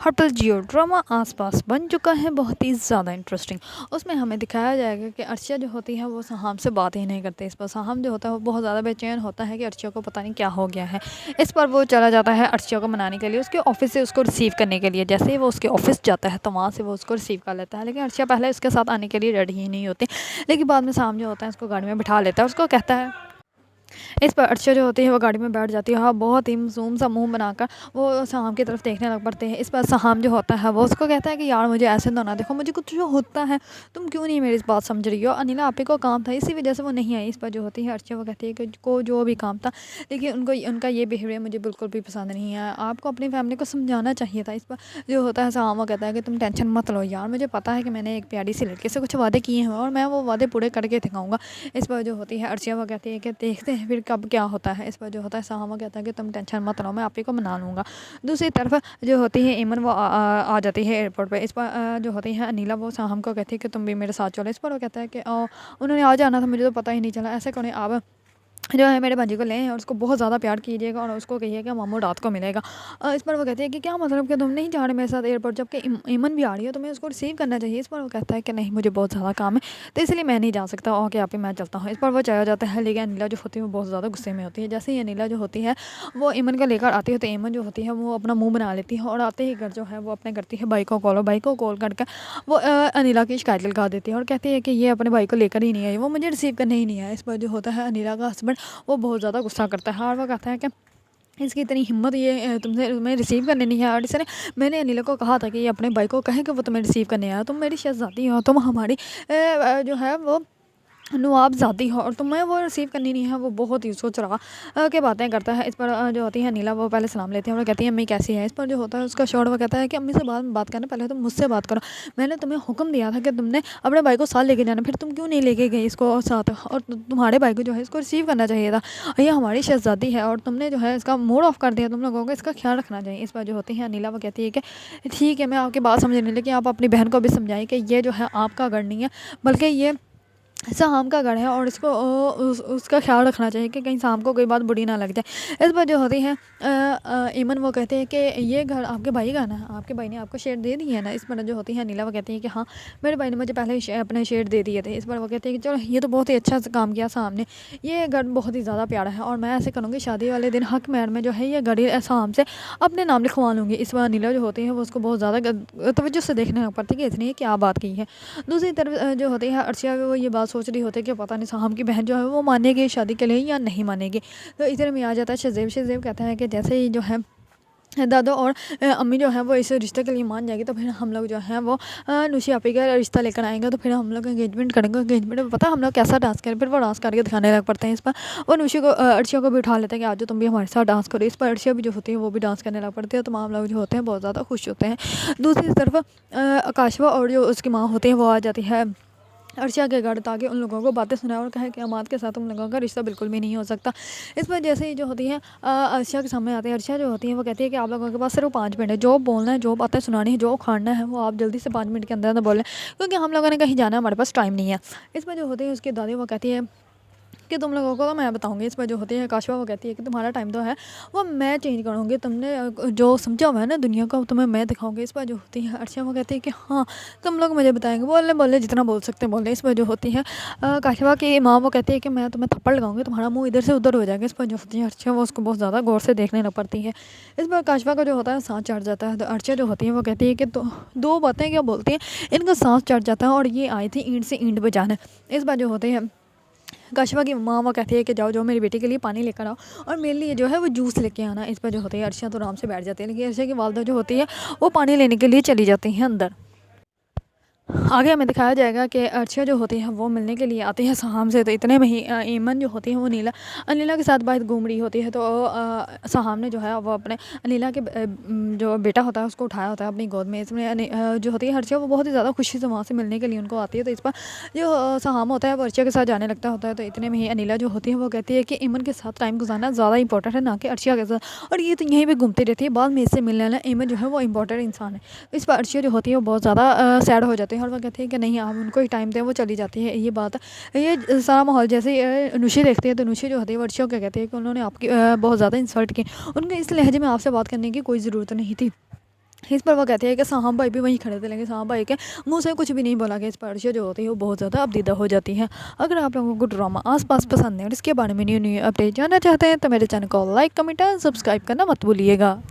Hotel जियो drama आसपास बन चुका है बहुत ही ज़्यादा इंटरेस्टिंग। उसमें हमें दिखाया जाएगा कि अर्शिया जो होती है वो सहाम से बात ही नहीं करती। इस पर सहाम जो होता है वो बहुत ज़्यादा बेचैन होता है कि अर्शिया को पता नहीं क्या हो गया है। इस पर वो चला जाता है अर्शिया को मनाने के लिए उसके ऑफिस से उसको रिसीव करने के लिए। जैसे ही वो उसके ऑफिस जाता है तो वहाँ से वो उसको रिसीव कर लेता है, लेकिन अर्शिया पहले उसके साथ आने के लिए रेडी ही नहीं होती। लेकिन बाद में सहाम जो होता है उसको गाड़ी में बिठा लेता है, उसको कहता है। इस पर अर्चना जो होती है वो गाड़ी में बैठ जाती है। हाँ, बहुत ही मासूम सा मुँह बनाकर वो सहाम की तरफ देखने लग पड़ते हैं। इस पर सहाम जो होता है वो उसको कहता है कि यार मुझे ऐसे तो ना देखो, मुझे कुछ जो होता है, तुम क्यों नहीं मेरी इस बात समझ रही हो। अनिला आप ही को काम था, इसी वजह से वो नहीं आई। इस पर जो होती है अर्चना वो कहती है कि को जो भी काम था, लेकिन उनको उनका ये बिहेवियर मुझे बिल्कुल भी पसंद नहीं है, आपको अपनी फैमिली को समझाना चाहिए था। इस पर जो होता है सहाम वो कहता है कि तुम टेंशन मत लो यार, मुझे पता है कि मैंने एक प्यारी सी लड़की से कुछ वादे किए हैं और मैं वो वादे पूरे करके दिखाऊंगा। इस पर जो होती है अर्चना वो कहती है कि देखते हैं फिर कब क्या होता है। इस पर जो होता है सहामा कहता है कि तुम टेंशन मत लो, मैं आप ही को मना लूँगा। दूसरी तरफ जो होती है ईमन वो आ जाती है एयरपोर्ट पे। इस पर जो होती है अनिला वो साहम को कहती है कि तुम भी मेरे साथ चलो। इस पर वो कहता है कि उन्होंने आ जाना था, मुझे तो पता ही नहीं चला। ऐसे करें आप जो है मेरे भांजी को लें और उसको बहुत ज़्यादा प्यार कीजिएगा और उसको कहिए कि मामू रात को मिलेगा। इस पर वो कहती है कि क्या मतलब कि तुम नहीं जा रहे मेरे साथ एयरपोर्ट, जबकि ईमन भी आ रही है, तुम्हें उसको रिसीव करना चाहिए। इस पर वो कहता है कि नहीं, मुझे बहुत ज़्यादा काम है तो इसलिए मैं नहीं जा सकता, ओके आप ही मैं चलता हूँ। इस पर वो चला जाता है, लेकिन अनिला जो होती है वो बहुत ज़्यादा गुस्से में होती है। जैसे ही अनिला जो होती है वो ईमन को लेकर आती है तो ईमन जो होती है वो अपना मुँह बना लेती है और आते ही घर जो है वो अपने करती है भाई को कॉल करके वो अनिला की शिकायत लगा देती है और कहती है कि ये अपने भाई को लेकर ही नहीं आई, वो मुझे रिसीव करने ही नहीं आया। इस पर जो होता है अनिला का हस्बैंड वो बहुत ज़्यादा गुस्सा करता है और वो कहता है कि इसकी इतनी हिम्मत, ये तुम्हें रिसीव करने नहीं है। और इसने मैंने अनिला को कहा था कि ये अपने भाई को कहे कि वो तुम्हें रिसीव करने आया, तुम मेरी शहजादी हो, तुम हमारी जो है वो नवाबजादी हो और तुम्हें वो रिसीव करनी नहीं है। वो बहुत ही उसको चढ़ा के बातें करता है। इस पर जो होती है नीला वो पहले सलाम लेती है और कहती है अम्मी कैसी है। इस पर जो होता है उसका शौहर वो कहता है कि अम्मी से बाद में बात करना, पहले तुम मुझसे बात करो। मैंने तुम्हें हुक्म दिया था कि तुमने अपने भाई को साथ लेके जाना, फिर तुम क्यों नहीं लेके गई इसको साथ, और तुम्हारे भाई को जो है इसको रिसीव करना चाहिए था। ये हमारी शहजादी है और तुमने जो है इसका मूड ऑफ कर दिया, तुम लोगों को इसका ख्याल रखना चाहिए। इस पर जो होती है नीला वो कहती है कि ठीक है मैं आपकी बात समझने, लेकिन आप अपनी बहन को भी समझाएं कि ये जो है आपका घर नहीं है बल्कि ये शाम का घर है और इसको उसका ख्याल रखना चाहिए कि कहीं शाम को कोई बात बुरी ना लग जाए। इस पर जो होती है ईमन वो कहते हैं कि ये घर आपके भाई का ना, आपके भाई ने आपको शेड दे दी है ना। इस पर जो होती है नीला वो कहती है कि हाँ मेरे भाई ने मुझे पहले ही अपने शेड दे दिए थे। इस पर वो कहते हैं कि चलो ये तो बहुत ही अच्छा काम किया सामने, ये घर बहुत ही ज़्यादा प्यारा है और मैं ऐसे करूँगी शादी वाले दिन हक महर में जो है ये घड़ी शाम से अपने नाम लिखवा लूँगी। इस पर नीला जो होती है वो उसको बहुत ज़्यादा तवज्जो से देखने लग पड़ती है कि इसने क्या बात की है। दूसरी तरफ जो होती है अर्शिया वो ये बात सोच रही होती है कि पता नहीं साहब की बहन जो है वो मानेगी शादी के लिए या नहीं मानेगी। तो इधर में आ जाता है शज़ेब कहता है कि जैसे ही जो है दादा और अम्मी जो है वो इस रिश्ते के लिए मान जाएगी तो फिर हम लोग जो है वो नुशी आपी का रिश्ता लेकर आएंगे, तो फिर हम लोग एंगेजमेंट करेंगे। एंगेजमेंट में पता हम लोग कैसा डांस करें, फिर वो डांस करके दिखाने लग पड़ते हैं। इस पर वो नुशी को अर्शिया को भी उठा लेते हैं कि आज जो तुम भी हमारे साथ डांस करो। इस पर अर्शिया भी जो होती है वो भी डांस करने लग पड़ती है, तो तमाम लोग जो होते हैं बहुत ज़्यादा खुश होते हैं। दूसरी तरफ आकाशवा और जो उसकी माँ होती है वो आ जाती है अर्शिया के घर, ताकि उन लोगों को बातें सुनाए और कहे कि अमाद के साथ उन लोगों का रिश्ता बिल्कुल भी नहीं हो सकता। इस पर जैसे ही जो होती है अर्शिया के सामने आते हैं, अर्शिया जो होती है वो कहती है कि आप लोगों के पास सिर्फ 5 मिनट है, जो बोलना है, जो बातें सुनानी है, जो उखाड़ना है वो आप जल्दी से 5 मिनट के अंदर अंदर बोलें, क्योंकि हम लोगों ने कहीं जाना है, हमारे पास टाइम नहीं है। इस पर जो होती है उसकी दादी वो कहती है कि तुम लोगों को तो मैं बताऊंगी। इस पर जो होती है काशवा वो कहती है कि तुम्हारा टाइम तो है वो मैं चेंज करूँगी, तुमने जो समझा हुआ है ना दुनिया को तुम्हें मैं दिखाऊंगी। इस पर जो होती है अर्शिया वो कहती है कि हाँ तुम लोग मुझे बताएंगे, बोले जितना बोल सकते हैं बोले। इस पर जो होती है काशवा की माँ वो कहती है कि मैं तुम्हें थप्पड़ लगाऊंगी, तुम्हारा मुँह इधर से उधर हो जाएगा। इस पर जो होती है अर्शिया वो उसको बहुत ज़्यादा गौर से देखने लग पड़ती है। इस पर काशवा का जो होता है सांस चढ़ जाता है, तो अर्शिया जो होती है वो कहती है कि दो बातें क्या बोलती हैं, इनका सांस चढ़ जाता है और ये आई थी ईंट से ईंट बजाने। इस बार जो होते हैं काशवा की माँ वो कहती है कि जाओ मेरी बेटी के लिए पानी लेकर आओ और मेरे लिए जो है वो जूस लेके आना। इस पर जो होती है अर्शिया तो आराम से बैठ जाती है, लेकिन अर्शिया की वालदा जो होती है वो पानी लेने के लिए चली जाती हैं अंदर। आगे हमें दिखाया जाएगा कि अर्शिया जो होती है वो मिलने के लिए आती है सहाम से। तो इतने में ही ईमन जो होती है वो अनिला के साथ बाहर घूम रही होती है, तो सहाम ने जो है वो अपने अनिला के जो बेटा होता है उसको उठाया होता है अपनी गोद में। इसमें जो होती है अर्शिया वो बहुत ही ज़्यादा खुशी से वहाँ से मिलने के लिए उनको आती है। तो इस पर जो सहाम होता है वो अर्शिया के साथ जाने लगता होता है। तो इतने में ही अनिला जो होती है वो कहती है कि ईमन के साथ टाइम गुजारना ज़्यादा इंपॉर्टेंट है ना कि अर्शिया के साथ, और ये तो यहीं पर घूमती रहती है, बाद में इससे मिलने वाला ईमन जो है वो इंपॉर्टेंट इंसान है। इस पर अर्शिया जो होती है वो बहुत ज़्यादा सैड हो जाती है और वो कहती है कि नहीं आप उनको ही टाइम दें, वो चली जाती है। ये बात ये सारा माहौल जैसे नुशी देखती है, तो नुशी जो होती है वर्षियों क्या कहती है कि उन्होंने आपकी बहुत ज़्यादा इंसल्ट की, उनके इस लहजे में आपसे बात करने की कोई ज़रूरत नहीं थी। इस पर वो कहती है कि साहब भाई भी वहीं खड़े थे, लेकिन साहब भाई के मुँह से कुछ भी नहीं बोला गया। इस पर अर्शिया जो होती है वो बहुत ज़्यादा अबदीदा हो जाती है। अगर आप लोगों को ड्रामा आस-पास पसंद है और इसके बारे में न्यू न्यू अपडेट जानना चाहते हैं तो मेरे चैनल को लाइक, कमेंट एंड सब्सक्राइब करना मत भूलिएगा।